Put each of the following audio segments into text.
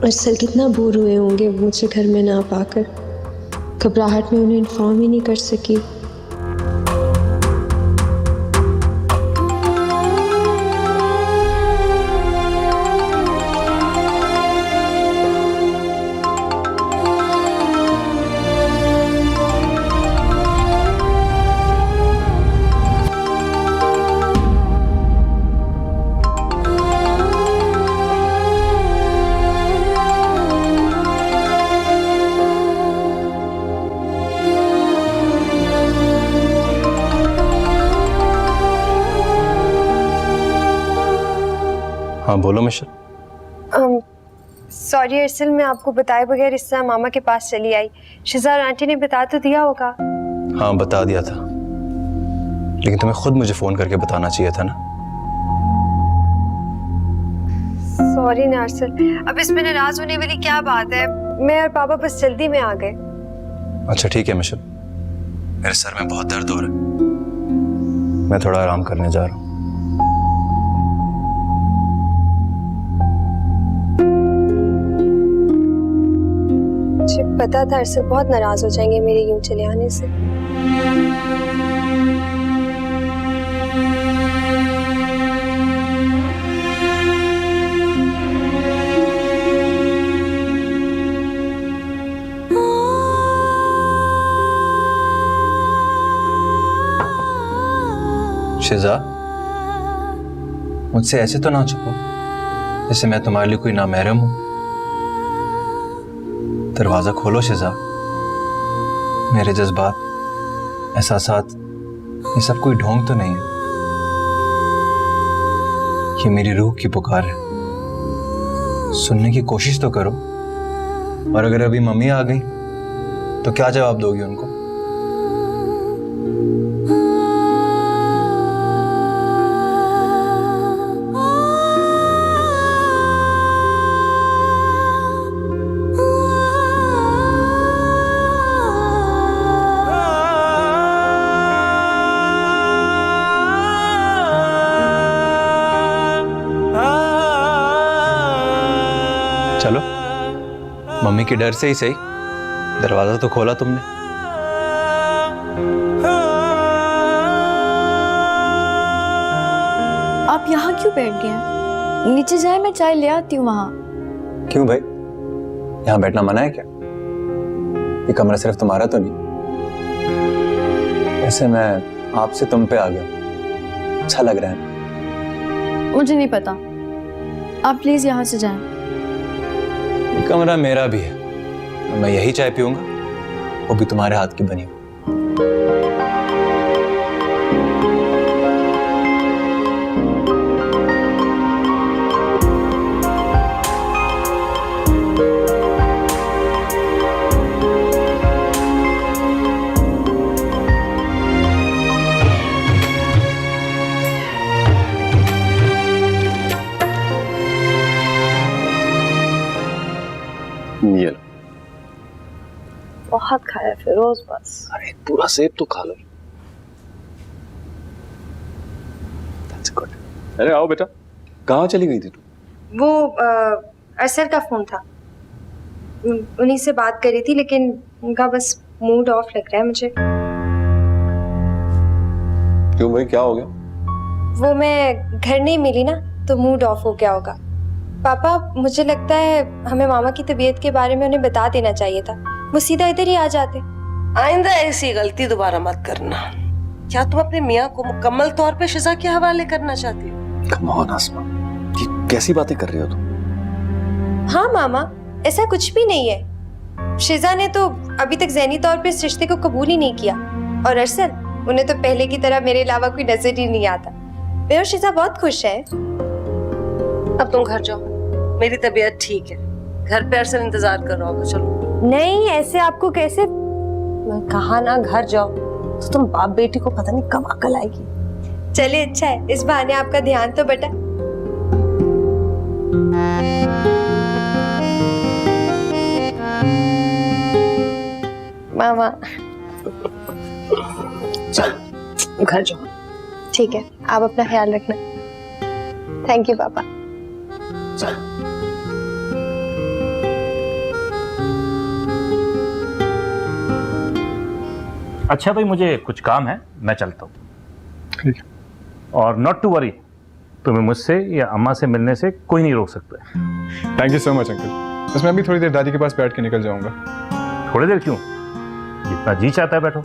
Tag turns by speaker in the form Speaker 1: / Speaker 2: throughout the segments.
Speaker 1: अरसल कितना बोर हुए होंगे मुझसे घर में ना पाकर। घबराहट में उन्हें इन्फॉर्म ही नहीं कर सकी।
Speaker 2: हाँ बोलो मिशल।
Speaker 3: सॉरी अरसल, मैं आपको बताए बगैर इस तरह मामा के पास चली आई। शिजा और आंटी ने बता तो दिया होगा।
Speaker 2: हाँ बता दिया था, लेकिन तुम्हें खुद मुझे फोन करके बताना चाहिए था ना।
Speaker 3: सॉरी ना अरसल, अब इसमें नाराज होने वाली क्या बात है। मैं और पापा बस जल्दी में आ गए।
Speaker 2: अच्छा ठीक है मिशल, मेरे सर में बहुत दर्द हो रहा है, मैं थोड़ा आराम करने जा रहा हूँ।
Speaker 3: मुझे पता था अरसल बहुत नाराज हो जाएंगे मेरे यूं चले आने से।
Speaker 2: शिजा, मुझसे ऐसे तो ना छुपो जैसे मैं तुम्हारे लिए कोई नामहरम हूं। दरवाजा खोलो शिजा। मेरे जज्बात, एहसासात, ये सब कोई ढोंग तो नहीं है। ये मेरी रूह की पुकार है, सुनने की कोशिश तो करो। और अगर अभी मम्मी आ गई तो क्या जवाब दोगी उनको? चलो, मम्मी के डर से ही सही दरवाजा तो खोला तुमने।
Speaker 4: आप यहाँ क्यों बैठ गए हैं? नीचे जाए, मैं चाय ले आती हूँ वहां।
Speaker 2: क्यों भाई, यहाँ बैठना मना है क्या? ये कमरा सिर्फ तुम्हारा तो नहीं। ऐसे मैं आपसे तुम पे आ गया, अच्छा लग रहा है।
Speaker 4: मुझे नहीं पता, आप प्लीज यहाँ से जाएं।
Speaker 2: ये कमरा मेरा भी है, मैं यही चाय पीऊंगा, वो भी तुम्हारे हाथ की बनी हुई।
Speaker 5: ये
Speaker 3: बहुत खाया फिरोज, बस।
Speaker 5: अरे पूरा सेब तो खा लो। अरे आओ बेटा, कहाँ चली गई थी तू?
Speaker 3: वो अरसल का फोन था, उन्हीं से बात करी थी, लेकिन उनका बस मूड ऑफ लग रहा है मुझे।
Speaker 5: क्यों भाई, क्या हो गया?
Speaker 3: वो मैं घर नहीं मिली ना, तो मूड ऑफ हो गया होगा। पापा, मुझे लगता है हमें मामा की तबीयत के बारे में उन्हें बता देना चाहिए था, वो सीधा इधर ही आ जाते।
Speaker 6: आइंदा ऐसी गलती दोबारा मत करना। क्या तुम अपने मियाँ को मुकम्मल तौर पे शिजा के हवाले करना चाहती हो?
Speaker 5: कम ऑन आसमा, ये कैसी बातें कर रही हो तुम?
Speaker 3: हाँ मामा, ऐसा कुछ भी नहीं है। शिजा ने तो अभी तक ज़हनी तौर पे इस रिश्ते को कबूल ही नहीं किया, और अरसल, उन्हें तो पहले की तरह मेरे अलावा कोई नजर ही नहीं आता। मैं और शिजा बहुत खुश है।
Speaker 6: अब तुम घर जाओ, मेरी तबीयत ठीक है। घर पे अरसल इंतजार कर रहा होगा। चलो।
Speaker 3: नहीं, ऐसे आपको कैसे?
Speaker 6: मैं कहा ना घर जाओ, तो तुम बाप बेटी को पता नहीं कब अकल आएगी।
Speaker 3: चलिए, अच्छा है, इस बहाने आपका ध्यान तो बटा। मामा,
Speaker 6: चलो घर जाओ।
Speaker 3: ठीक है, आप अपना ख्याल रखना। थैंक यू पापा।
Speaker 6: चलो।
Speaker 7: अच्छा भाई, मुझे कुछ काम है, मैं चलता हूँ।
Speaker 8: ठीक है।
Speaker 7: और नॉट टू वरी, तुम्हें मुझसे या अम्मा से मिलने से कोई नहीं रोक सकता।
Speaker 8: Thank you so much uncle. बस मैं भी थोड़ी देर दादी के पास बैठ के निकल जाऊंगा।
Speaker 7: थोड़ी देर क्यों, जितना जी चाहता है बैठो।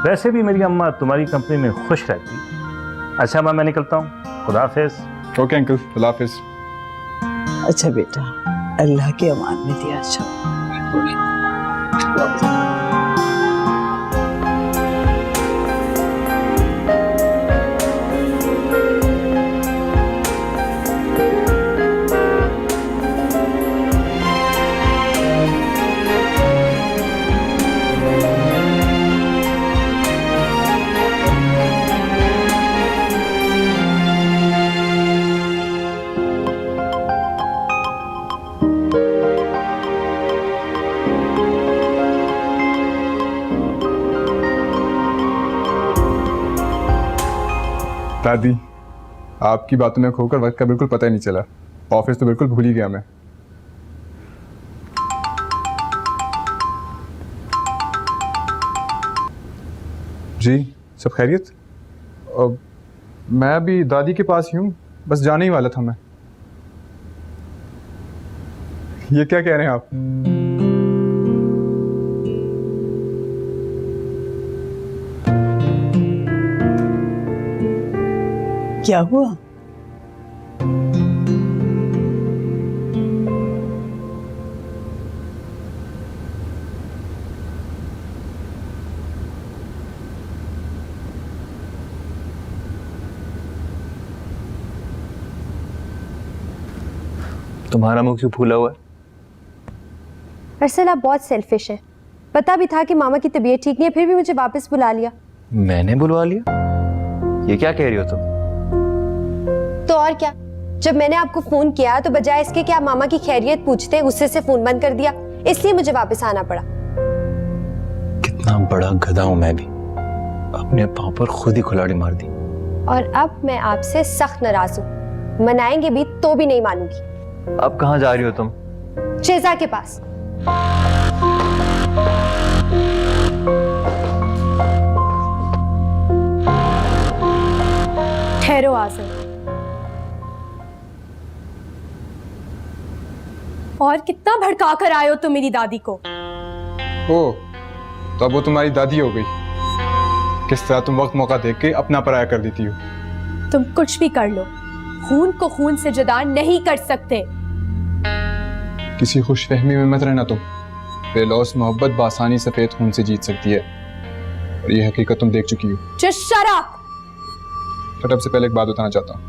Speaker 7: वैसे भी मेरी अम्मा तुम्हारी कंपनी में खुश रहती है। अच्छा अम्मा, मैं निकलता हूँ, खुदा हाफिज।
Speaker 8: ओके अंकल, अल्लाह हाफिज।
Speaker 9: अच्छा बेटा, अल्लाह के अमान में दिया जाओ।
Speaker 8: दादी, आपकी बातों में खोकर वक्त का बिल्कुल पता ही नहीं चला। ऑफिस तो बिल्कुल भूल ही गया मैं। जी सब खैरियत? मैं भी दादी के पास ही हूँ, बस जाने ही वाला था मैं। ये क्या कह रहे हैं आप?
Speaker 9: क्या हुआ?
Speaker 2: तुम्हारा मुंह क्यों फूला हुआ है?
Speaker 3: अरसल आप बहुत सेल्फिश है। पता भी था कि मामा की तबीयत ठीक नहीं है, फिर भी मुझे वापस बुला लिया।
Speaker 2: मैंने बुलवा लिया? ये क्या कह रही हो तुम?
Speaker 3: तो और क्या, जब मैंने आपको फोन किया तो बजाय इसके कि आप मामा की खैरियत पूछते, गुस्से से फोन बंद कर दिया, इसलिए मुझे वापस आना पड़ा।
Speaker 2: कितना बड़ा गधा हूं मैं भी, अपने पांव पर खुद ही कुल्हाड़ी मार दी।
Speaker 3: और अब मैं आपसे सख्त नाराज हूँ, मनाएंगे भी तो भी नहीं मानूंगी।
Speaker 2: अब कहाँ जा रही हो तुम?
Speaker 3: शेजा के पास।
Speaker 4: ठहरो आज़म, और कितना भड़का कर आए हो तुम मेरी दादी को।
Speaker 8: ओ, तो अब वो तुम्हारी दादी हो गई। किस तरह तुम वक्त मौका देख के अपना पराया कर देती हो।
Speaker 4: तुम कुछ भी कर लो, खून को खून से जुदा नहीं कर सकते।
Speaker 8: किसी खुशफहमी में मत रहना तुम। बेलौस मोहब्बत बासानी सफेद खून से जीत सकती है, और ये हकीकत तुम देख चुकी हो।
Speaker 4: Just shut up!
Speaker 8: शट से पहले एक बात बताना चाहता हूँ।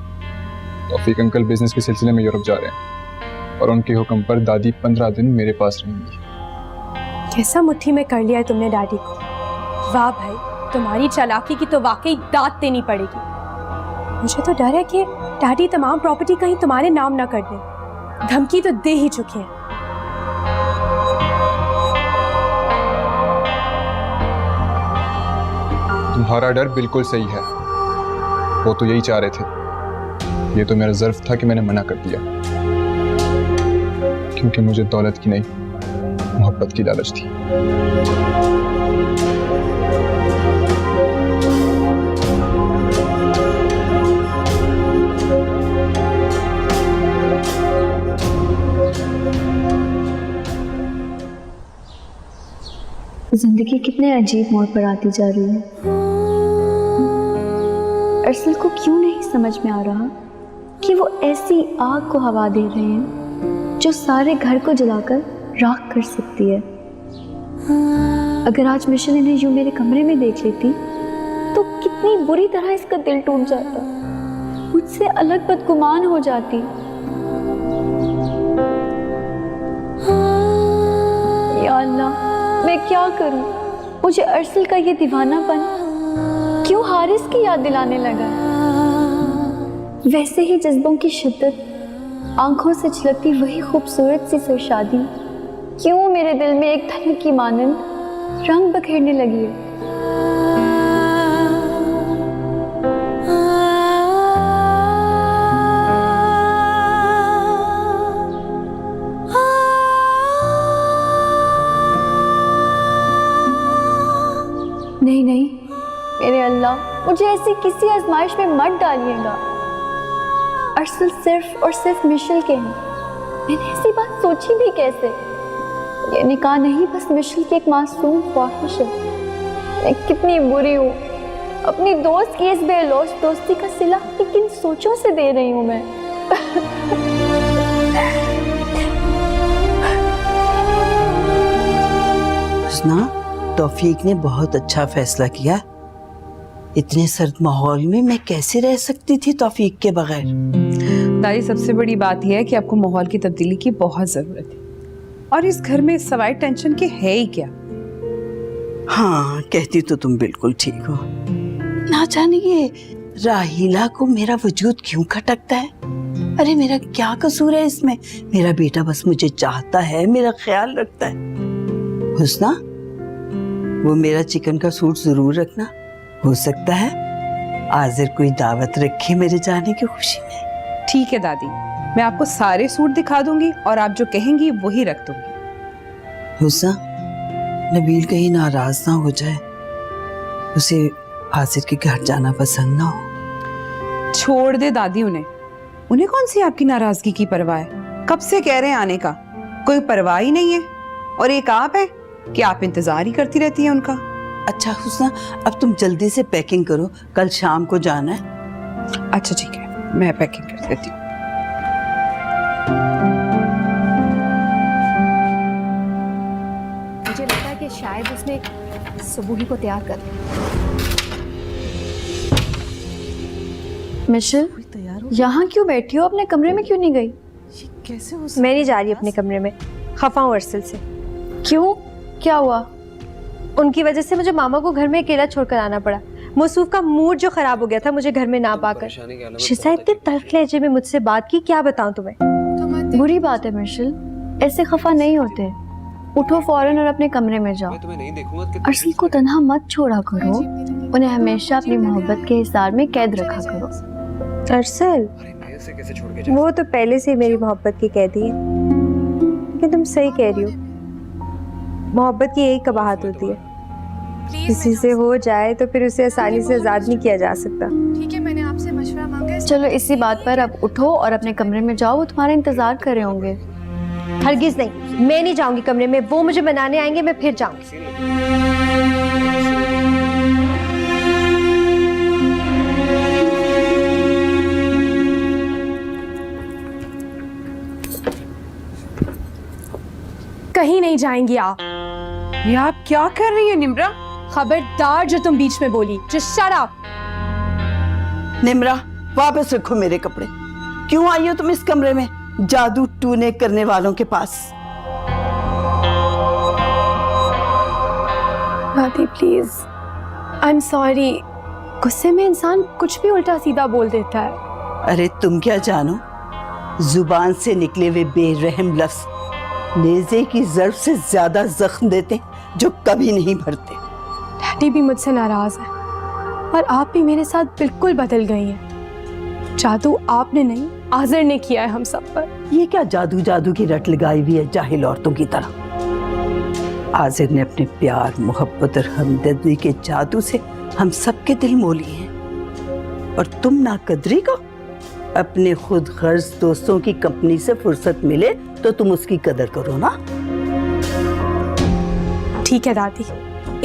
Speaker 8: तौफीक अंकल बिजनेस के सिलसिले में यूरोप जा रहे हैं, और उनके हुक्म पर दादी 15 दिन मेरे पास रहेंगी।
Speaker 4: कैसा मुट्ठी में कर लिया है तुमने डैडी को। वाह भाई, तुम्हारी चालाकी की तो वाकई दाद देनी पड़ेगी। मुझे तो डर है कि डैडी तमाम प्रॉपर्टी कहीं तुम्हारे नाम ना कर दें। धमकी तो दे ही चुके हैं।
Speaker 8: तुम्हारा डर बिल्कुल सही है, वो तो यही चाह रहे थे। ये तो मेरा ज़र्फ था कि मैंने मना कर दिया, क्योंकि मुझे दौलत की नहीं, मोहब्बत की लालच थी।
Speaker 4: जिंदगी कितने अजीब मोड़ पर आती जा रही है। अरसल को क्यों नहीं समझ में आ रहा कि वो ऐसी आग को हवा दे रहे हैं जो सारे घर को जलाकर राख कर सकती है। अगर आज मिशन इन्हें यूं मेरे कमरे में देख लेती तो कितनी बुरी तरह इसका दिल टूट जाता, मुझसे अलग बदगुमान हो जाती। या अल्लाह, मैं क्या करूं? मुझे अरसल का ये दीवानापन क्यों हारिस की याद दिलाने लगा? वैसे ही जज्बों की शिद्दत, आंखों से छलकती वही खूबसूरत सी सरशादी क्यों मेरे दिल में एक धनक की मानंद रंग बखेरने लगी है।
Speaker 10: नहीं नहीं, मेरे अल्लाह, मुझे ऐसी किसी आजमाइश में मत डालिएगा। अरसल सिर्फ और सिर्फ मिशेल के हैं। मैंने ऐसी बात सोची भी कैसे? ये निकाह नहीं, बस मिशेल की एक मासूम ख्वाहिश है। मैं कितनी बुरी हूँ, अपनी दोस्त की इस बेलौस दोस्ती का सिला किन सोचों से दे रही हूँ मैं।
Speaker 9: हुस्ना, तौफीक ने बहुत अच्छा फैसला किया। इतने सर्द माहौल में मैं कैसे रह सकती थी तौफीक के बगैर।
Speaker 11: दादी, सबसे बड़ी बात यह है कि आपको माहौल की तब्दीली की बहुत जरूरत है, और इस घर में सवाई टेंशन के है ही क्या।
Speaker 9: हाँ, कहती तो तुम बिल्कुल ठीक हो। ना जाने ये राहिला को मेरा वजूद क्यों खटकता है। अरे मेरा क्या कसूर है इसमें? मेरा बेटा बस मुझे चाहता है, मेरा ख्याल रखता है। हुस्ना, वो मेरा चिकन का सूट जरूर रखना। हो सकता है आजिर कोई दावत रखे मेरे जाने की खुशी में।
Speaker 11: ठीक है दादी, मैं आपको सारे सूट दिखा दूंगी और आप जो कहेंगी वही रख दूंगी।
Speaker 9: हुस्ना, नबील कहीं नाराज ना हो जाए, उसे आजिर के घर जाना पसंद ना हो।
Speaker 11: छोड़ दे दादी, उन्हें कौन सी आपकी नाराजगी की परवाह है? कब से कह रहे हैं आने का, कोई परवाह ही नहीं है। और एक आप है कि आप इंतजार ही करती रहती हैं उनका।
Speaker 9: अच्छा हुस्ना, अब तुम जल्दी से पैकिंग करो, कल शाम को जाना है।
Speaker 11: अच्छा ठीक है, मैं पैकिंग कर देती हूँ।
Speaker 10: मुझे लगता है कि शायद उसने सुबह ही को तैयार कर मिशेल, यहाँ क्यों बैठी हो? अपने कमरे में क्यों नहीं गई?
Speaker 9: कैसे हो
Speaker 3: मैं नहीं जा रही अपने कमरे में, खफा हूँ अरसल से।
Speaker 10: क्यों, क्या हुआ?
Speaker 3: उनकी वजह से मुझे मामा को घर में अकेला छोड़कर आना पड़ा। मौसूफ का मूड जो खराब हो गया था मुझे घर में ना पाकर। शिजा इतने तल्ख लहजे में मुझसे बात की, क्या बताऊं तुम्हें।
Speaker 10: बुरी बात है मिशेल, ऐसे खफा नहीं होते। उठो फौरन और अपने कमरे में जाओ। अरसल को तन्हा मत छोड़ा करो, उन्हें हमेशा अपनी मोहब्बत के हिसार में कैद रखा करो।
Speaker 3: अरसल, वो तो पहले से मेरी मोहब्बत की कैदी है। लेकिन तुम सही कह रही हो, मोहब्बत की यही कबाहत होती है, किसी से हो जाए तो फिर उसे आसानी से आजाद नहीं किया जा सकता।
Speaker 10: ठीक है, मैंने आपसे मशवरा मांगा है। चलो इसी बात पर अब उठो और अपने कमरे में जाओ, वो तुम्हारा इंतजार कर रहे होंगे।
Speaker 3: हरगिज नहीं, मैं नहीं जाऊंगी कमरे में, वो मुझे मनाने आएंगे, मैं फिर जाऊंगी।
Speaker 4: कहीं नहीं जाएंगी आप।
Speaker 11: ये आप क्या कर रही है निम्रा?
Speaker 4: खबरदार जो तुम बीच में बोली, जस्ट शट अप।
Speaker 9: निम्रा, वापस रखो मेरे कपड़े। क्यों आई हो तुम इस कमरे में जादू टूने करने वालों के पास?
Speaker 4: दादी प्लीज, आई एम सॉरी। गुस्से में इंसान कुछ भी उल्टा सीधा बोल देता है।
Speaker 9: अरे तुम क्या जानो, जुबान से निकले हुए बेरहम लफ्ज नेज़े की ज़र्ब से ज्यादा जख्म देते जो कभी नहीं भरते।
Speaker 4: डैडी भी मुझसे नाराज है और आप भी मेरे साथ बिल्कुल बदल गई हैं। जादू आपने नहीं, आज़िर ने किया है हम सब पर।
Speaker 9: ये क्या जादू जादू की रट लगाई हुई है जाहिल औरतों की तरह। आज़िर ने अपने प्यार, मोहब्बत और हमदर्दी के जादू से हम सबके दिल मोह लिए हैं। और तुम नाकदरी को अपने खुद गर्ज दोस्तों की कंपनी से फुर्सत मिले तो तुम उसकी कदर करो ना।
Speaker 4: ठीक है दादी,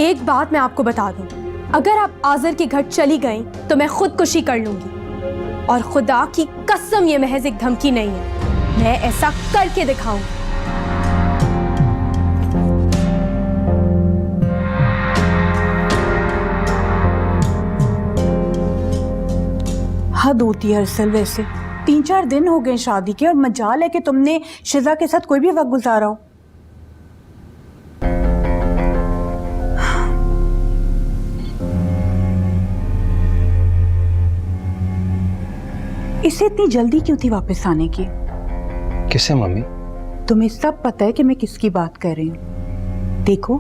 Speaker 4: एक बात मैं आपको बता दूं, अगर आप आज़िर के घर चली गईं तो मैं खुदकुशी कर लूंगी। और खुदा की कसम ये महज एक धमकी नहीं है, मैं ऐसा करके दिखाऊंगी।
Speaker 12: हद होती है अरसल। वैसे 3-4 दिन हो गए शादी के और मजाल है कि तुमने शिजा के साथ कोई भी वक्त गुजारा हो। इसे इतनी जल्दी क्यों थी वापस आने की?
Speaker 2: किससे मम्मी?
Speaker 12: तुम्हें सब पता है कि मैं किसकी बात कर रही हूँ। देखो,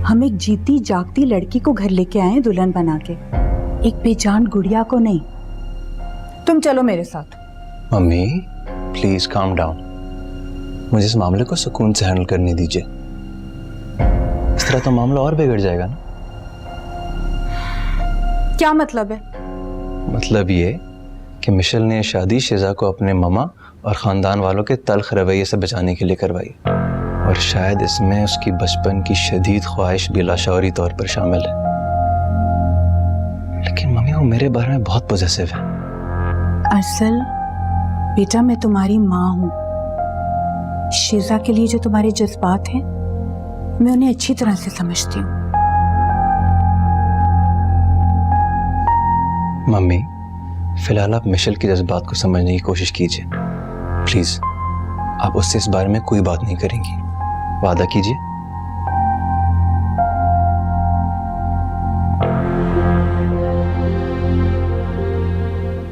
Speaker 12: हम एक जीती जागती लड़की को घर लेके आए हैं दुल्हन बना के, एक बेजान गुड़िया को नहीं। तुम चलो मेरे साथ।
Speaker 2: मम्मी प्लीज काम डाउन, मुझे इस मामले को सुकून से हैंडल करने दीजिए। इस तरह तो मामला और बिगड़ जाएगा ना।
Speaker 12: क्या मतलब है?
Speaker 2: मतलब ये कि मिशेल ने शादी शिजा को अपने मामा और ख़ानदान वालों के तल्ख रवैये से बचाने के लिए करवाई, और शायद इसमें उसकी बचपन की शदीद ख्वाहिश भी लाशौरी तौर पर शामिल है। लेकिन मम्मी वो मेरे बारे में बहुत पॉजिटिव है।
Speaker 12: अरसल बेटा, मैं तुम्हारी माँ हूँ। शिजा के लिए जो तुम्हारे जज्बात हैं मैं उन्हें अच्छी तरह से समझती हूँ।
Speaker 2: मम्मी फिलहाल आप मिशेल के जज्बात को समझने की कोशिश कीजिए प्लीज। आप उससे इस बारे में कोई बात नहीं करेंगी, वादा कीजिए।